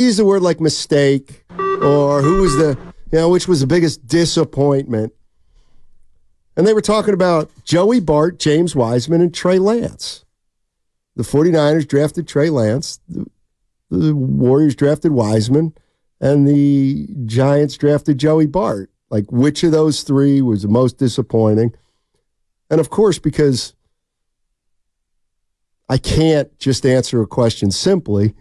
use the word like mistake, or who was which was the biggest disappointment. And they were talking about Joey Bart, James Wiseman, and Trey Lance. The 49ers drafted Trey Lance, the Warriors drafted Wiseman, and the Giants drafted Joey Bart. Like, which of those three was the most disappointing? And of course, because I can't just answer a question simply,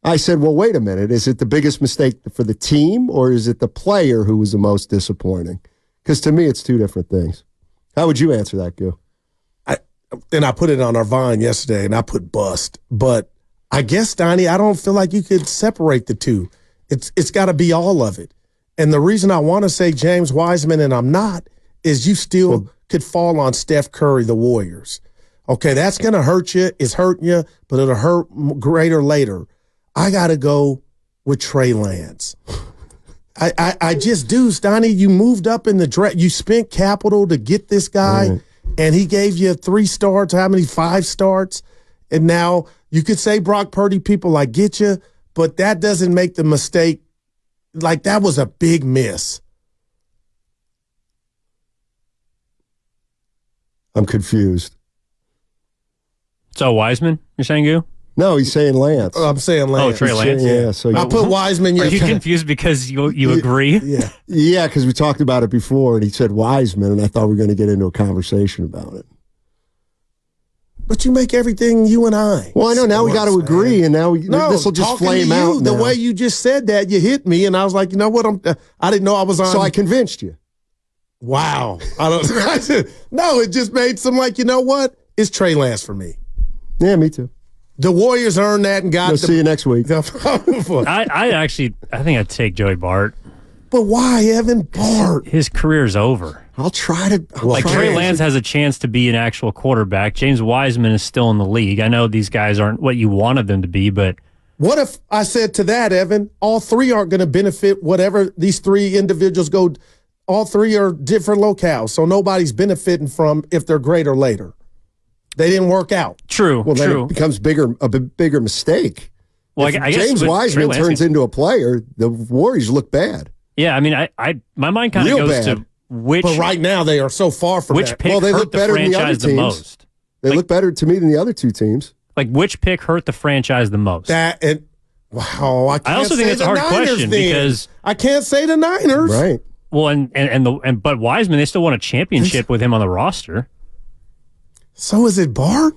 I said, well, wait a minute. Is it the biggest mistake for the team, or is it the player who was the most disappointing? Because to me, it's two different things. How would you answer that, Gil? I put it on our Vine yesterday, and I put bust. But I guess, Steiny, I don't feel like you could separate the two. It's got to be all of it. And the reason I want to say James Wiseman and I'm not is you still could fall on Steph Curry, the Warriors. Okay, that's going to hurt you. It's hurting you, but it'll hurt greater later. I got to go with Trey Lance. I just do, Steiny. You moved up in the draft. You spent capital to get this guy, and he gave you 3 starts. How many? 5 starts. And now you could say Brock Purdy, people, I get you, but that doesn't make the mistake. Like, that was a big miss. I'm confused. So Wiseman, you're saying you? No, he's saying Lance. I'm saying Lance. Oh, Trey Lance. Yeah, so I put Wiseman. Are you confused because you agree? Yeah. Yeah, because we talked about it before, and he said Wiseman, and I thought we were going to get into a conversation about it. But you make everything you and I. Well, I know. Now we got to agree, and now this will just flame out. The way you just said that, you hit me, and I was like, you know what? I didn't know I was on. So I convinced you. Wow. No, it just made some like, you know what? It's Trey Lance for me. Yeah, me too. The Warriors earned that and got. See you next week. I think I'd take Joey Bart. But why, Evan? Bart? His career's over. I'll try to. Trey Lance has a chance to be an actual quarterback. James Wiseman is still in the league. I know these guys aren't what you wanted them to be, but what if I said to that, Evan, all 3 aren't going to benefit whatever these 3 individuals go. All 3 are different locales, so nobody's benefiting from if they're great or later. They didn't work out. True. Well, then it becomes a bigger mistake. Well, I guess James Wiseman turns into a player, the Warriors look bad. Yeah, I mean, my mind kind of goes to which. But right now they are so far from which that. pick they hurt look the better than the other franchise the teams. most. They look better to me than the other 2 teams. Like, which pick hurt the franchise the most? Wow, I also think it's a hard question because I can't say the Niners. Right. Well, but Wiseman, they still won a championship with him on the roster. So is it Bart?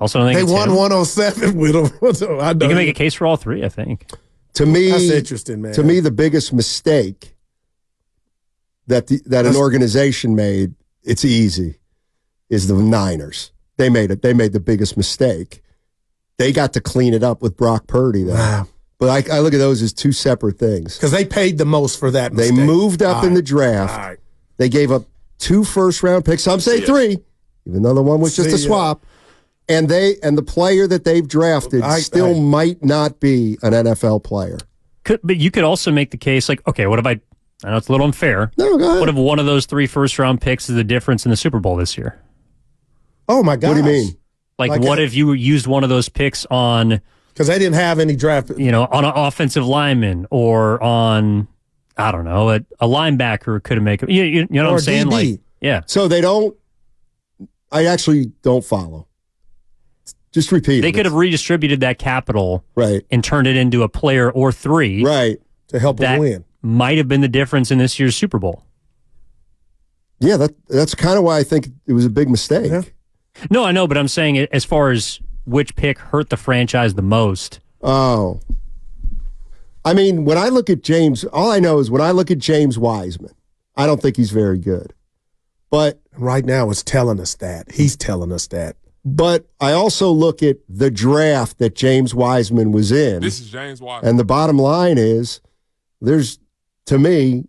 Also, I think they won 107 with him. I know you can make a case for all 3, I think. To me, that's interesting, man. To me, the biggest mistake that an organization made, it's easy, is the Niners. They made it. They made the biggest mistake. They got to clean it up with Brock Purdy, though. Wow. But I look at those as 2 separate things. Because they paid the most for that mistake. They moved up in the draft. Right. They gave up 2 first-round picks. Some say 3, even though the one was just a swap. And the player that they've drafted still might not be an NFL player. But you could also make the case, like, okay, what if I know it's a little unfair. No, go ahead. What if one of those 3 first-round picks is the difference in the Super Bowl this year? Oh, my God. What do you mean? Like what if you used one of those picks on... Because they didn't have any draft... on an offensive lineman or on, I don't know, a linebacker could have made... You know what I'm saying? DB. Like, yeah. So they don't... I actually don't follow. Just repeat. They could have redistributed that capital, right, and turned it into a player or 3, right, to help them win. Might have been the difference in this year's Super Bowl. Yeah, that's kind of why I think it was a big mistake. Yeah. No, I know, but I'm saying as far as which pick hurt the franchise the most. Oh, I mean, when I look at James, all I know is when I look at James Wiseman, I don't think he's very good. But right now, it's telling us that he's telling us that. But I also look at the draft that James Wiseman was in. This is James Wiseman. And the bottom line is, to me,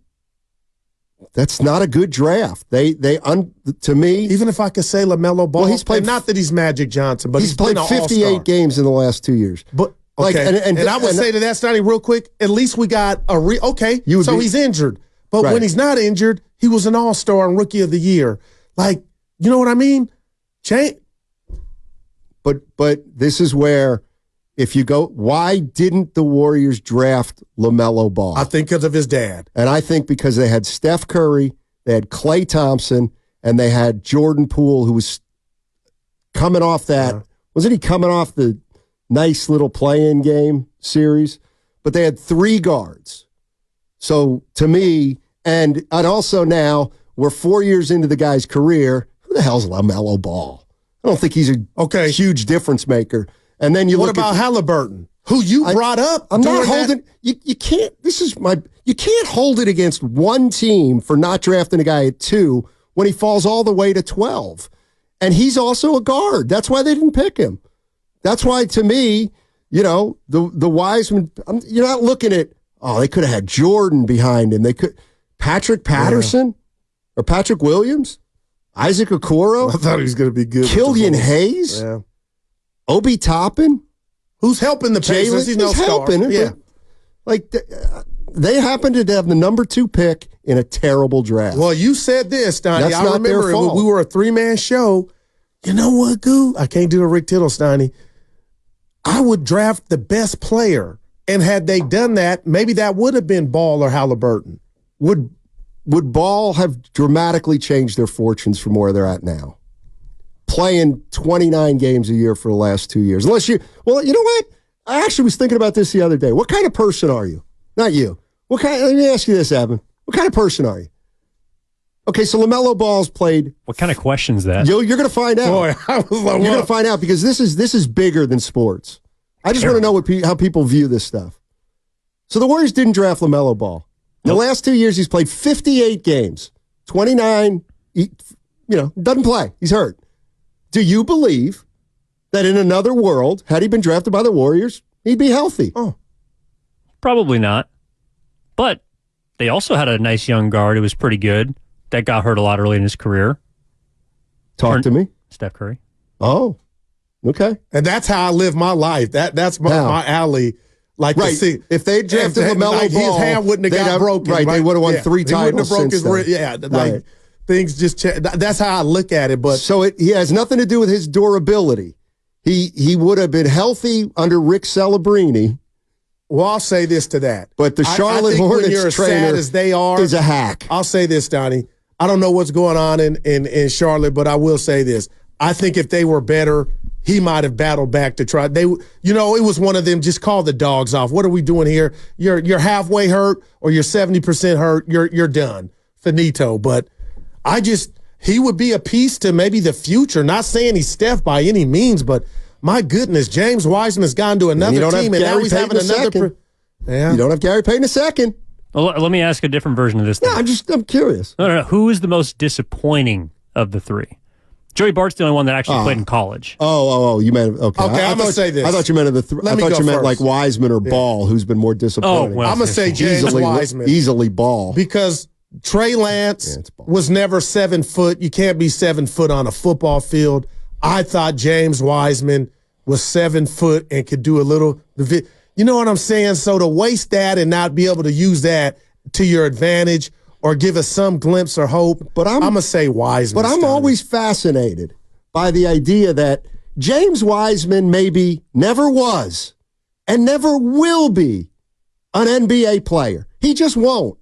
that's not a good draft. To me, even if I could say LaMelo Ball, he's played. Not that he's Magic Johnson, but he's played 58 all-star. games in the last 2 years. But okay, and I would say to that, Steiny, real quick. At least we got he's injured, but when he's not injured, he was an all-star and Rookie of the Year. Like, you know what I mean? But this is where if you go, why didn't the Warriors draft LaMelo Ball? I think because of his dad. And I think because they had Steph Curry, they had Klay Thompson, and they had Jordan Poole, who was coming off that. Yeah. Wasn't he coming off the nice little play-in game series? But they had 3 guards. So to me, and also now we're 4 years into the guy's career. Who the hell's LaMelo Ball? I don't think he's a huge difference maker. And then you what look about at Halliburton, who you brought up? I'm not holding. You can't. You can't hold it against one team for not drafting a guy at 2 when he falls all the way to 12, and he's also a guard. That's why they didn't pick him. That's why, to me, the Wiseman. You're not looking at. Oh, they could have had Jordan behind him. They could Patrick Patterson or Patrick Williams, Isaac Okoro. I thought he was going to be good. Killian Hayes. Yeah. Obi Toppin, who's helping the Pacers. He's no helping. Yeah, they happened to have the number 2 pick in a terrible draft. Well, you said this, Steiny. That's not remember their fault. We were a 3-man show. You know what, Goo? I can't do a Rick Tittle, Steiny. I would draft the best player, and had they done that, maybe that would have been Ball or Halliburton. Would Ball have dramatically changed their fortunes from where they're at now? Playing 29 games a year for the last 2 years. Well, you know what? I actually was thinking about this the other day. What kind of person are you? Not you. Let me ask you this, Evan. What kind of person are you? Okay, so LaMelo Ball's played. What kind of question is that? You're going to find out. Boy, I was like, you're going to find out because this is bigger than sports. I just want to know how people view this stuff. So the Warriors didn't draft LaMelo Ball. The last 2 years, he's played 58 games. 29, doesn't play. He's hurt. Do you believe that in another world, had he been drafted by the Warriors, he'd be healthy? Oh, probably not. But they also had a nice young guard who was pretty good that got hurt a lot early in his career. Talk to me. Steph Curry. Oh, okay. And that's how I live my life. That's my alley. Like right. To see, if they drafted LaMelo Ball, his hand wouldn't have got broken. Right, they would have won 3 titles. He wouldn't have broke his right. Things just change. That's how I look at it. But so he has nothing to do with his durability. He would have been healthy under Rick Celebrini. Well, I'll say this to that. But the Charlotte Hornets trainer as they are, is a hack. I'll say this, Donnie. I don't know what's going on in Charlotte, but I will say this. I think if they were better, he might have battled back to try. It was one of them. Just call the dogs off. What are we doing here? You're halfway hurt, or you're 70% hurt. You're done, finito. But he would be a piece to maybe the future. Not saying he's Steph by any means, but my goodness, James Wiseman has gone to another team, and now he's having another. You don't have Gary Payton II. Well, let me ask a different version of this. No, I'm curious. No. Who is the most disappointing of the 3? Joey Bart's the only one that actually played in college. Oh, you meant okay. I'm gonna say this. I thought you meant I thought you meant like Wiseman or Ball, who's been more disappointing. Oh, well, I'm gonna say James Wiseman easily Ball because Trey Lance was never 7 foot. You can't be 7 foot on a football field. I thought James Wiseman was 7 foot and could do a little. You know what I'm saying? So to waste that and not be able to use that to your advantage or give us some glimpse or hope, but I'm going to say Wiseman. But I'm always fascinated by the idea that James Wiseman maybe never was and never will be an NBA player. He just won't.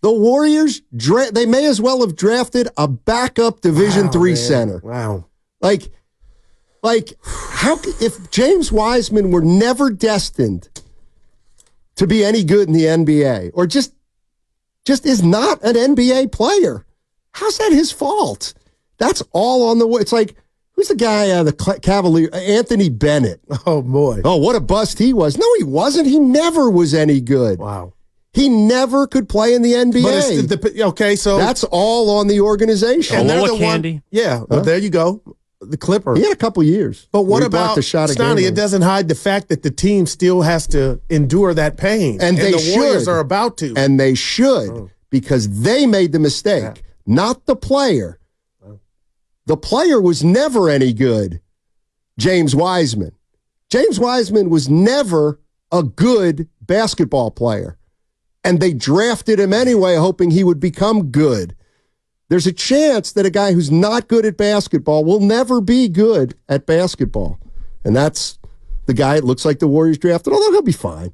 The Warriors, they may as well have drafted a backup Division III center. Wow. Like how if James Wiseman were never destined to be any good in the NBA or just is not an NBA player, how's that his fault? That's all on the way. It's like, who's the guy, the Cavalier, Anthony Bennett. Oh, boy. Oh, what a bust he was. No, he wasn't. He never was any good. Wow. He never could play in the NBA. But so that's all on the organization. And they're the Candy. One. Yeah, well, there you go. The Clipper. He had a couple years. But what about Steiny? It doesn't hide the fact that the team still has to endure that pain. And the Warriors are about to. And they should, because they made the mistake, not the player. The player was never any good, James Wiseman. James Wiseman was never a good basketball player. And they drafted him anyway, hoping he would become good. There's a chance that a guy who's not good at basketball will never be good at basketball. And that's the guy it looks like the Warriors drafted, although he'll be fine.